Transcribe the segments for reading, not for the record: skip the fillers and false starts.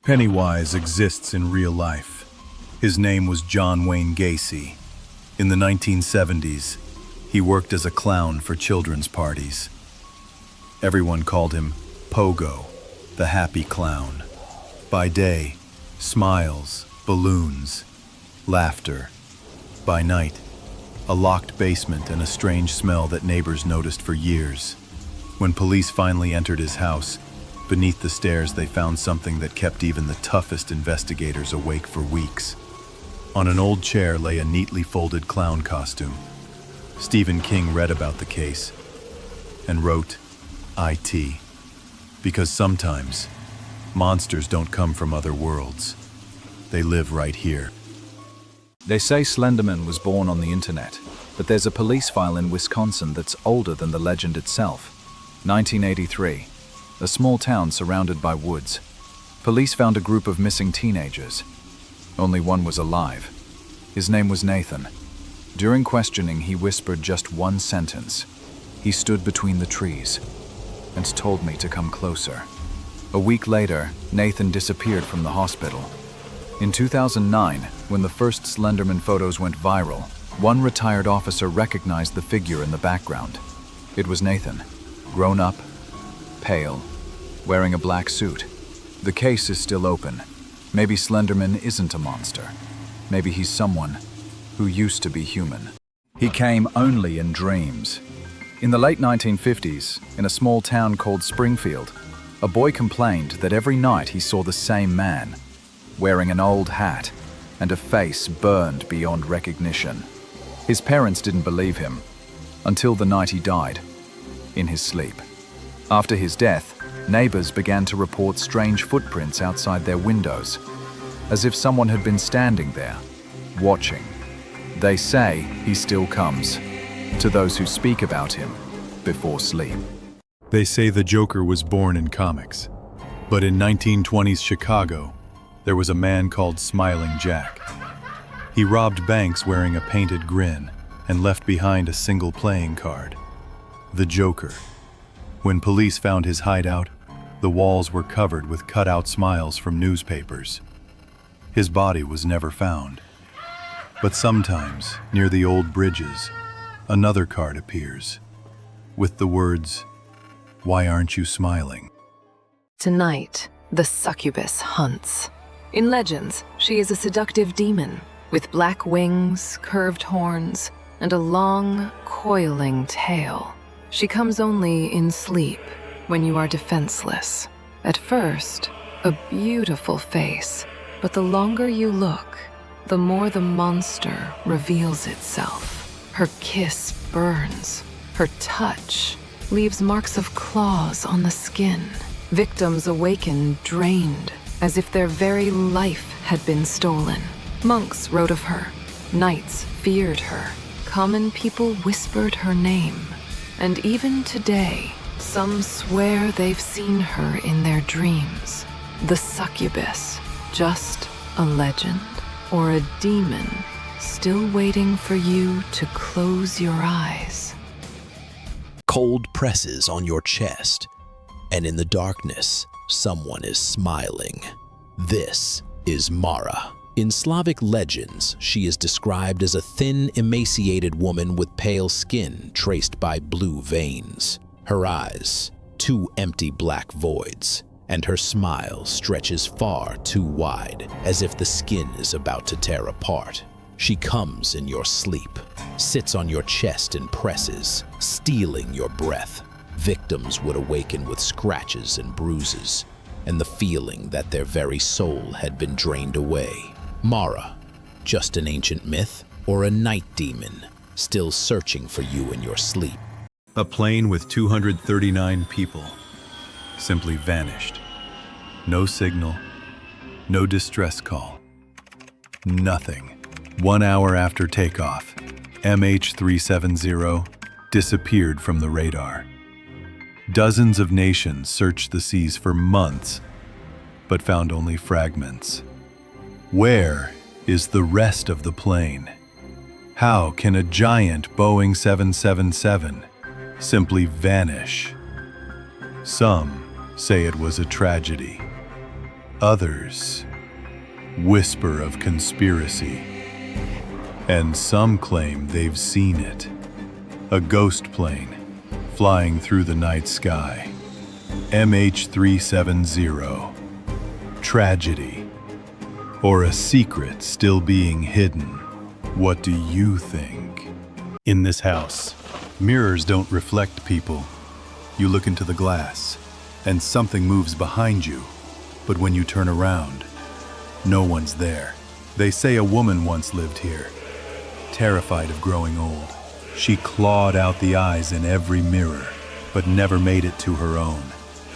Pennywise exists in real life. His name was John Wayne Gacy. In the 1970s, he worked as a clown for children's parties. Everyone called him Pogo, the happy clown. By day, smiles, balloons, laughter. By night, a locked basement and a strange smell that neighbors noticed for years. When police finally entered his house, beneath the stairs they found something that kept even the toughest investigators awake for weeks. On an old chair lay a neatly folded clown costume. Stephen King read about the case and wrote, IT, because sometimes monsters don't come from other worlds. They live right here. They say Slenderman was born on the internet, but there's a police file in Wisconsin that's older than the legend itself. 1983, a small town surrounded by woods. Police found a group of missing teenagers. Only one was alive. His name was Nathan. During questioning, he whispered just one sentence. He stood between the trees and told me to come closer. A week later, Nathan disappeared from the hospital. In 2009, when the first Slenderman photos went viral, one retired officer recognized the figure in the background. It was Nathan, grown up, pale, wearing a black suit. The case is still open. Maybe Slenderman isn't a monster. Maybe he's someone who used to be human. He came only in dreams. In the late 1950s, in a small town called Springfield, a boy complained that every night he saw the same man, wearing an old hat and a face burned beyond recognition. His parents didn't believe him until the night he died, in his sleep. After his death, neighbors began to report strange footprints outside their windows, as if someone had been standing there, watching. They say he still comes, to those who speak about him before sleep. They say the Joker was born in comics, but in 1920s Chicago, there was a man called Smiling Jack. He robbed banks wearing a painted grin and left behind a single playing card. The Joker. When police found his hideout, the walls were covered with cut-out smiles from newspapers. His body was never found. But sometimes, near the old bridges, another card appears, with the words, "Why aren't you smiling?" Tonight, the succubus hunts. In legends, she is a seductive demon with black wings, curved horns, and a long, coiling tail. She comes only in sleep, when you are defenseless. At first, a beautiful face, but the longer you look, the more the monster reveals itself. Her kiss burns. Her touch leaves marks of claws on the skin. Victims awaken drained, as if their very life had been stolen. Monks wrote of her. Knights feared her. Common people whispered her name. And even today, some swear they've seen her in their dreams. The succubus, just a legend, or a demon still waiting for you to close your eyes. Cold presses on your chest, and in the darkness, someone is smiling. This is Mara. In Slavic legends, she is described as a thin, emaciated woman with pale skin traced by blue veins. Her eyes, two empty black voids, and her smile stretches far too wide, as if the skin is about to tear apart. She comes in your sleep, sits on your chest and presses, stealing your breath. Victims would awaken with scratches and bruises, and the feeling that their very soul had been drained away. Mara, just an ancient myth, or a night demon, still searching for you in your sleep. A plane with 239 people simply vanished. No signal, no distress call, nothing. 1 hour after takeoff, MH370 disappeared from the radar. Dozens of nations searched the seas for months, but found only fragments. Where is the rest of the plane? How can a giant Boeing 777 simply vanish? Some say it was a tragedy. Others whisper of conspiracy, and some claim they've seen it. A ghost plane flying through the night sky. MH370. Tragedy. Or a secret still being hidden. What do you think? In this house, mirrors don't reflect people. You look into the glass, and something moves behind you. But when you turn around, no one's there. They say a woman once lived here, terrified of growing old. She clawed out the eyes in every mirror, but never made it to her own.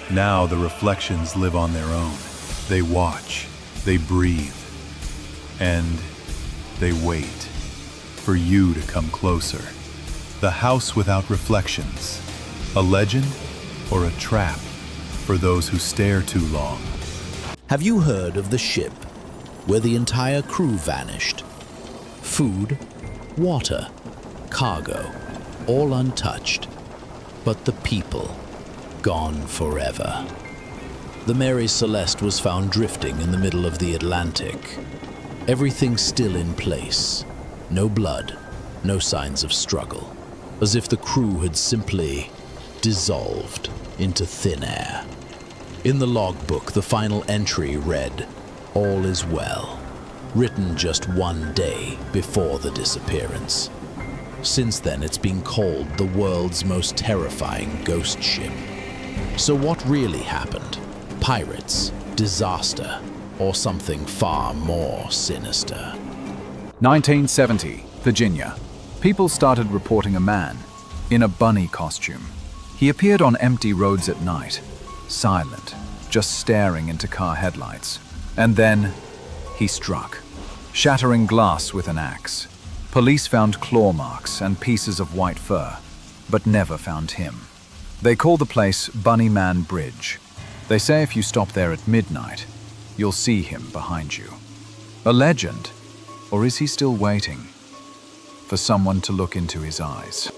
Now the reflections live on their own. They watch, they breathe, and they wait for you to come closer. The house without reflections, a legend or a trap for those who stare too long. Have you heard of the ship where the entire crew vanished? Food, water, cargo, all untouched, but the people gone forever. The Mary Celeste was found drifting in the middle of the Atlantic. Everything still in place. No blood, no signs of struggle, as if the crew had simply dissolved into thin air. In the logbook, the final entry read, "All is well," written just one day before the disappearance. Since then, it's been called the world's most terrifying ghost ship. So what really happened? Pirates, disaster, or something far more sinister? 1970, Virginia. People started reporting a man in a bunny costume. He appeared on empty roads at night, silent, just staring into car headlights. And then he struck, shattering glass with an axe. Police found claw marks and pieces of white fur, but never found him. They call the place Bunny Man Bridge. They say if you stop there at midnight, you'll see him behind you. A legend, or is he still waiting for someone to look into his eyes?